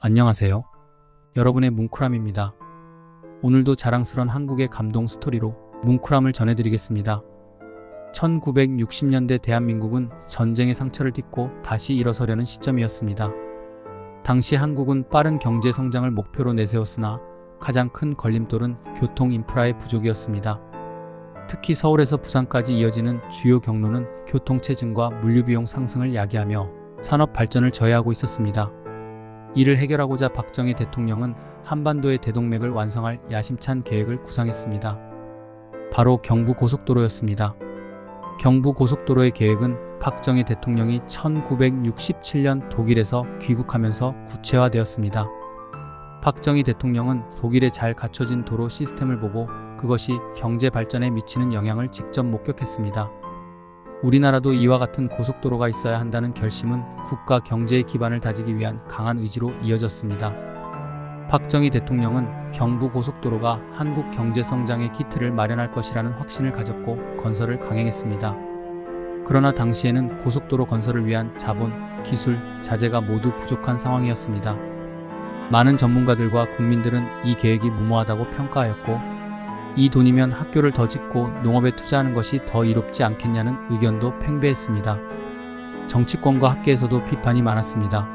안녕하세요. 여러분의 뭉크람입니다. 오늘도 자랑스런 한국의 감동 스토리로 뭉크람을 전해드리겠습니다. 1960년대 대한민국은 전쟁의 상처를 딛고 다시 일어서려는 시점이었습니다. 당시 한국은 빠른 경제 성장을 목표로 내세웠으나 가장 큰 걸림돌은 교통 인프라의 부족이었습니다. 특히 서울에서 부산까지 이어지는 주요 경로는 교통체증과 물류비용 상승을 야기하며 산업 발전을 저해하고 있었습니다. 이를 해결하고자 박정희 대통령은 한반도의 대동맥을 완성할 야심찬 계획을 구상했습니다. 바로 경부고속도로였습니다. 경부고속도로의 계획은 박정희 대통령이 1967년 독일에서 귀국하면서 구체화되었습니다. 박정희 대통령은 독일의 잘 갖춰진 도로 시스템을 보고 그것이 경제 발전에 미치는 영향을 직접 목격했습니다. 우리나라도 이와 같은 고속도로가 있어야 한다는 결심은 국가 경제의 기반을 다지기 위한 강한 의지로 이어졌습니다. 박정희 대통령은 경부고속도로가 한국 경제 성장의 기틀을 마련할 것이라는 확신을 가졌고 건설을 강행했습니다. 그러나 당시에는 고속도로 건설을 위한 자본, 기술, 자재가 모두 부족한 상황이었습니다. 많은 전문가들과 국민들은 이 계획이 무모하다고 평가하였고 이 돈이면 학교를 더 짓고 농업에 투자하는 것이 더 이롭지 않겠냐는 의견도 팽배했습니다. 정치권과 학계에서도 비판이 많았습니다.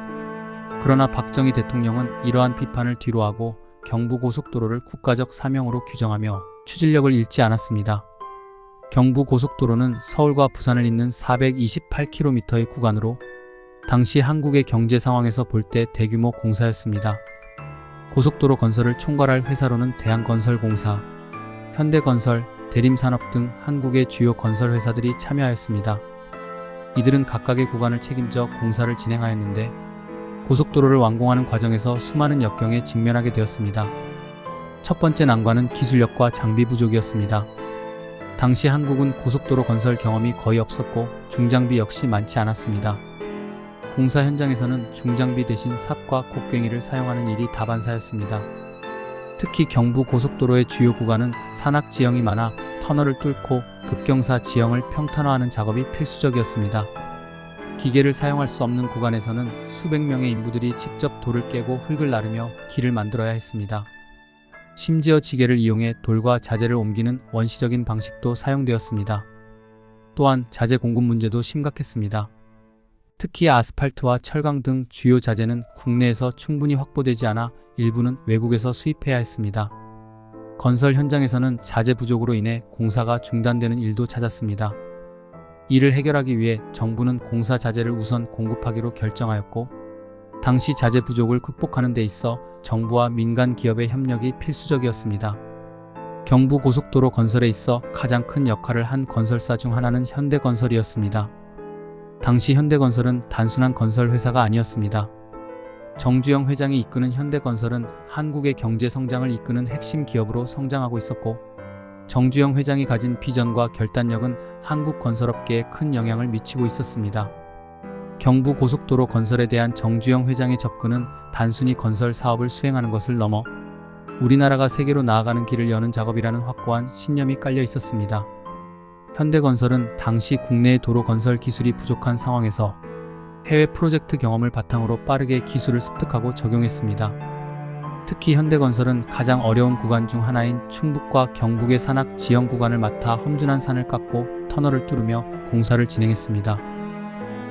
그러나 박정희 대통령은 이러한 비판을 뒤로하고 경부고속도로를 국가적 사명으로 규정하며 추진력을 잃지 않았습니다. 경부고속도로는 서울과 부산을 잇는 428km의 구간으로 당시 한국의 경제 상황에서 볼 때 대규모 공사였습니다. 고속도로 건설을 총괄할 회사로는 대한건설공사, 현대건설, 대림산업 등 한국의 주요 건설 회사들이 참여하였습니다. 이들은 각각의 구간을 책임져 공사를 진행하였는데 고속도로를 완공하는 과정에서 수많은 역경에 직면하게 되었습니다. 첫 번째 난관은 기술력과 장비 부족이었습니다. 당시 한국은 고속도로 건설 경험이 거의 없었고 중장비 역시 많지 않았습니다. 공사 현장에서는 중장비 대신 삽과 곡괭이를 사용하는 일이 다반사였습니다. 특히 경부고속도로의 주요 구간은 산악 지형이 많아 터널을 뚫고 급경사 지형을 평탄화하는 작업이 필수적이었습니다. 기계를 사용할 수 없는 구간에서는 수백 명의 인부들이 직접 돌을 깨고 흙을 나르며 길을 만들어야 했습니다. 심지어 지게를 이용해 돌과 자재를 옮기는 원시적인 방식도 사용되었습니다. 또한 자재 공급 문제도 심각했습니다. 특히 아스팔트와 철강 등 주요 자재는 국내에서 충분히 확보되지 않아 일부는 외국에서 수입해야 했습니다. 건설 현장에서는 자재 부족으로 인해 공사가 중단되는 일도 잦았습니다. 이를 해결하기 위해 정부는 공사 자재를 우선 공급하기로 결정하였고 당시 자재 부족을 극복하는 데 있어 정부와 민간 기업의 협력이 필수적이었습니다. 경부고속도로 건설에 있어 가장 큰 역할을 한 건설사 중 하나는 현대건설이었습니다. 당시 현대건설은 단순한 건설 회사가 아니었습니다. 정주영 회장이 이끄는 현대건설은 한국의 경제 성장을 이끄는 핵심 기업으로 성장하고 있었고 정주영 회장이 가진 비전과 결단력은 한국 건설업계에 큰 영향을 미치고 있었습니다. 경부고속도로 건설에 대한 정주영 회장의 접근은 단순히 건설 사업을 수행하는 것을 넘어 우리나라가 세계로 나아가는 길을 여는 작업이라는 확고한 신념이 깔려 있었습니다. 현대건설은 당시 국내의 도로 건설 기술이 부족한 상황에서 해외 프로젝트 경험을 바탕으로 빠르게 기술을 습득하고 적용했습니다. 특히 현대건설은 가장 어려운 구간 중 하나인 충북과 경북의 산악 지형 구간을 맡아 험준한 산을 깎고 터널을 뚫으며 공사를 진행했습니다.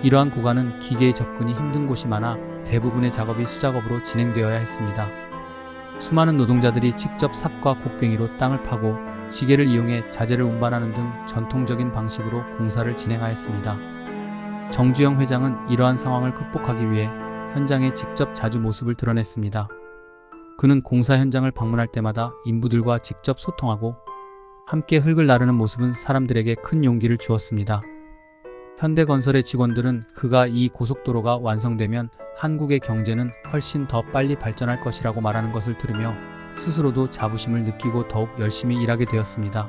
이러한 구간은 기계의 접근이 힘든 곳이 많아 대부분의 작업이 수작업으로 진행되어야 했습니다. 수많은 노동자들이 직접 삽과 곡괭이로 땅을 파고 지게를 이용해 자재를 운반하는 등 전통적인 방식으로 공사를 진행하였습니다. 정주영 회장은 이러한 상황을 극복하기 위해 현장에 직접 자주 모습을 드러냈습니다. 그는 공사 현장을 방문할 때마다 인부들과 직접 소통하고 함께 흙을 나르는 모습은 사람들에게 큰 용기를 주었습니다. 현대건설의 직원들은 그가 이 고속도로가 완성되면 한국의 경제는 훨씬 더 빨리 발전할 것이라고 말하는 것을 들으며 스스로도 자부심을 느끼고 더욱 열심히 일하게 되었습니다.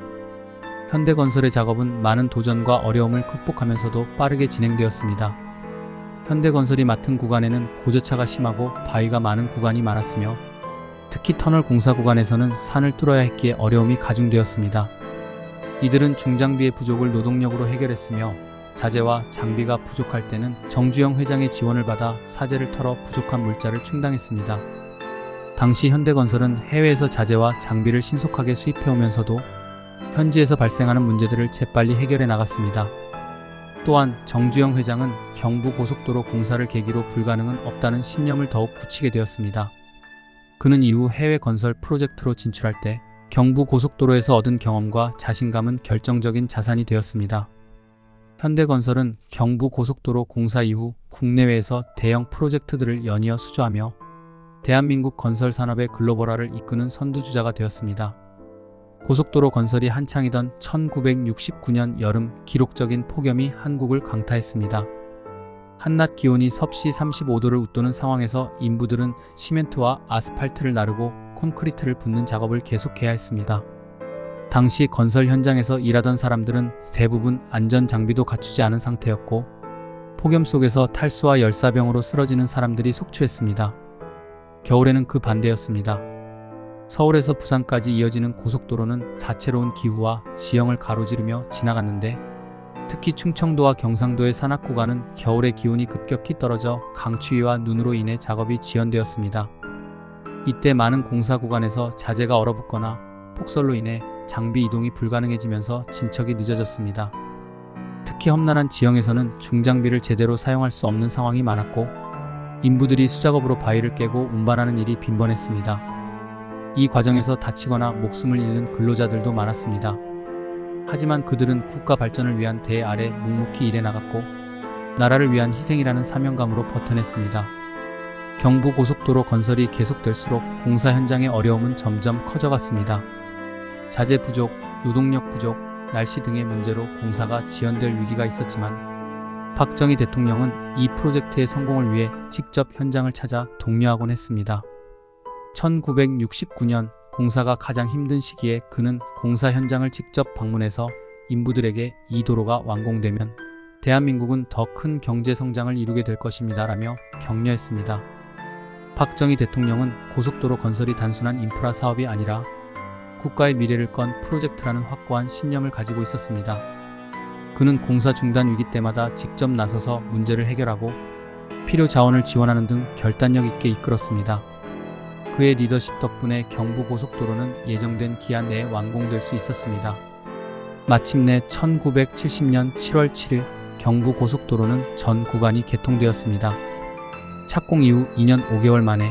현대건설의 작업은 많은 도전과 어려움을 극복하면서도 빠르게 진행되었습니다. 현대건설이 맡은 구간에는 고저차가 심하고 바위가 많은 구간이 많았으며 특히 터널 공사 구간에서는 산을 뚫어야 했기에 어려움이 가중되었습니다. 이들은 중장비의 부족을 노동력으로 해결했으며 자재와 장비가 부족할 때는 정주영 회장의 지원을 받아 사재를 털어 부족한 물자를 충당했습니다. 당시 현대건설은 해외에서 자재와 장비를 신속하게 수입해오면서도 현지에서 발생하는 문제들을 재빨리 해결해 나갔습니다. 또한 정주영 회장은 경부고속도로 공사를 계기로 불가능은 없다는 신념을 더욱 굳히게 되었습니다. 그는 이후 해외 건설 프로젝트로 진출할 때 경부고속도로에서 얻은 경험과 자신감은 결정적인 자산이 되었습니다. 현대건설은 경부고속도로 공사 이후 국내외에서 대형 프로젝트들을 연이어 수주하며 대한민국 건설 산업의 글로벌화를 이끄는 선두주자가 되었습니다. 고속도로 건설이 한창이던 1969년 여름 기록적인 폭염이 한국을 강타했습니다. 한낮 기온이 섭씨 35도를 웃도는 상황에서 인부들은 시멘트와 아스팔트를 나르고 콘크리트를 붓는 작업을 계속해야 했습니다. 당시 건설 현장에서 일하던 사람들은 대부분 안전장비도 갖추지 않은 상태였고 폭염 속에서 탈수와 열사병으로 쓰러지는 사람들이 속출했습니다. 겨울에는 그 반대였습니다. 서울에서 부산까지 이어지는 고속도로는 다채로운 기후와 지형을 가로지르며 지나갔는데 특히 충청도와 경상도의 산악 구간은 겨울에 기온이 급격히 떨어져 강추위와 눈으로 인해 작업이 지연되었습니다. 이때 많은 공사 구간에서 자재가 얼어붙거나 폭설로 인해 장비 이동이 불가능해지면서 진척이 늦어졌습니다. 특히 험난한 지형에서는 중장비를 제대로 사용할 수 없는 상황이 많았고 인부들이 수작업으로 바위를 깨고 운반하는 일이 빈번했습니다. 이 과정에서 다치거나 목숨을 잃는 근로자들도 많았습니다. 하지만 그들은 국가 발전을 위한 대 아래 묵묵히 일해 나갔고 나라를 위한 희생이라는 사명감으로 버텨냈습니다. 경부고속도로 건설이 계속될수록 공사 현장의 어려움은 점점 커져갔습니다. 자재 부족, 노동력 부족, 날씨 등의 문제로 공사가 지연될 위기가 있었지만 박정희 대통령은 이 프로젝트의 성공을 위해 직접 현장을 찾아 독려하곤 했습니다. 1969년 공사가 가장 힘든 시기에 그는 공사 현장을 직접 방문해서 인부들에게 이 도로가 완공되면 대한민국은 더 큰 경제 성장을 이루게 될 것입니다 라며 격려했습니다. 박정희 대통령은 고속도로 건설이 단순한 인프라 사업이 아니라 국가의 미래를 건 프로젝트라는 확고한 신념을 가지고 있었습니다. 그는 공사 중단 위기 때마다 직접 나서서 문제를 해결하고 필요 자원을 지원하는 등 결단력 있게 이끌었습니다. 그의 리더십 덕분에 경부고속도로는 예정된 기한 내에 완공될 수 있었습니다. 마침내 1970년 7월 7일 경부고속도로는 전 구간이 개통되었습니다. 착공 이후 2년 5개월 만에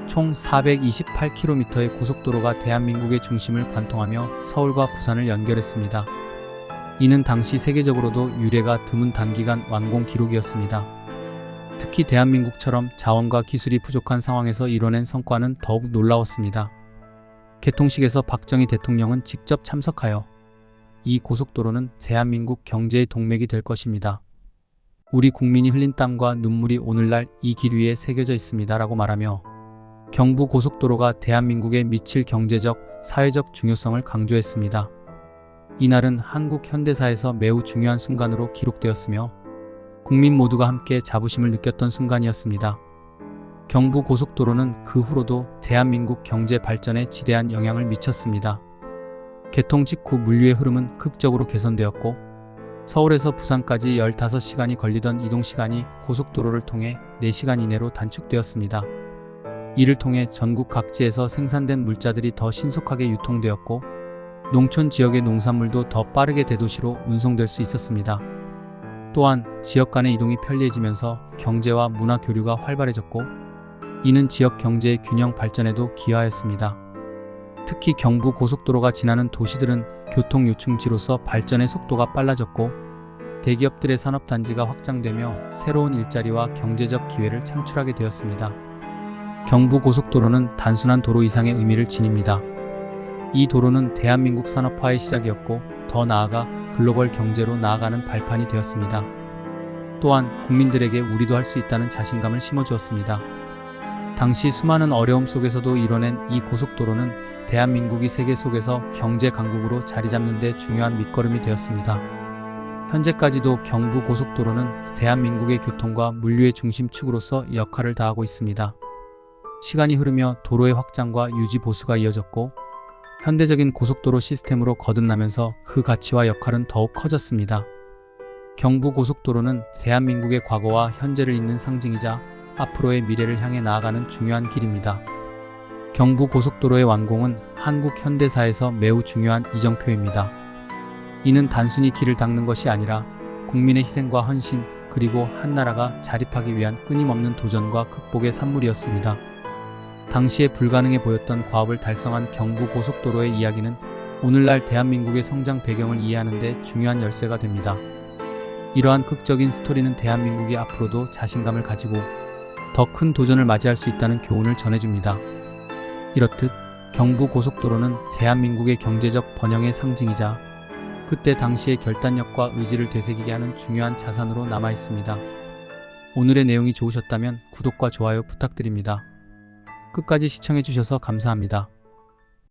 총 428km의 고속도로가 대한민국의 중심을 관통하며 서울과 부산을 연결했습니다. 이는 당시 세계적으로도 유례가 드문 단기간 완공 기록이었습니다. 특히 대한민국처럼 자원과 기술이 부족한 상황에서 이뤄낸 성과는 더욱 놀라웠습니다. 개통식에서 박정희 대통령은 직접 참석하여 이 고속도로는 대한민국 경제의 동맥이 될 것입니다. 우리 국민이 흘린 땀과 눈물이 오늘날 이 길 위에 새겨져 있습니다 라고 말하며 경부고속도로가 대한민국에 미칠 경제적, 사회적 중요성을 강조했습니다. 이날은 한국 현대사에서 매우 중요한 순간으로 기록되었으며 국민 모두가 함께 자부심을 느꼈던 순간이었습니다. 경부고속도로는 그 후로도 대한민국 경제 발전에 지대한 영향을 미쳤습니다. 개통 직후 물류의 흐름은 극적으로 개선되었고 서울에서 부산까지 15시간이 걸리던 이동시간이 고속도로를 통해 4시간 이내로 단축되었습니다. 이를 통해 전국 각지에서 생산된 물자들이 더 신속하게 유통되었고 농촌 지역의 농산물도 더 빠르게 대도시로 운송될 수 있었습니다. 또한 지역 간의 이동이 편리해지면서 경제와 문화 교류가 활발해졌고 이는 지역 경제의 균형 발전에도 기여하였습니다. 특히 경부고속도로가 지나는 도시들은 교통 요충지로서 발전의 속도가 빨라졌고 대기업들의 산업단지가 확장되며 새로운 일자리와 경제적 기회를 창출하게 되었습니다. 경부고속도로는 단순한 도로 이상의 의미를 지닙니다. 이 도로는 대한민국 산업화의 시작이었고 더 나아가 글로벌 경제로 나아가는 발판이 되었습니다. 또한 국민들에게 우리도 할 수 있다는 자신감을 심어주었습니다. 당시 수많은 어려움 속에서도 이뤄낸 이 고속도로는 대한민국이 세계 속에서 경제 강국으로 자리 잡는 데 중요한 밑거름이 되었습니다. 현재까지도 경부고속도로는 대한민국의 교통과 물류의 중심축으로서 역할을 다하고 있습니다. 시간이 흐르며 도로의 확장과 유지 보수가 이어졌고 현대적인 고속도로 시스템으로 거듭나면서 그 가치와 역할은 더욱 커졌습니다. 경부고속도로는 대한민국의 과거와 현재를 잇는 상징이자 앞으로의 미래를 향해 나아가는 중요한 길입니다. 경부고속도로의 완공은 한국 현대사에서 매우 중요한 이정표입니다. 이는 단순히 길을 닦는 것이 아니라 국민의 희생과 헌신, 그리고 한나라가 자립하기 위한 끊임없는 도전과 극복의 산물이었습니다. 당시에 불가능해 보였던 과업을 달성한 경부고속도로의 이야기는 오늘날 대한민국의 성장 배경을 이해하는 데 중요한 열쇠가 됩니다. 이러한 극적인 스토리는 대한민국이 앞으로도 자신감을 가지고 더 큰 도전을 맞이할 수 있다는 교훈을 전해줍니다. 이렇듯 경부고속도로는 대한민국의 경제적 번영의 상징이자 그때 당시의 결단력과 의지를 되새기게 하는 중요한 자산으로 남아있습니다. 오늘의 내용이 좋으셨다면 구독과 좋아요 부탁드립니다. 끝까지 시청해주셔서 감사합니다.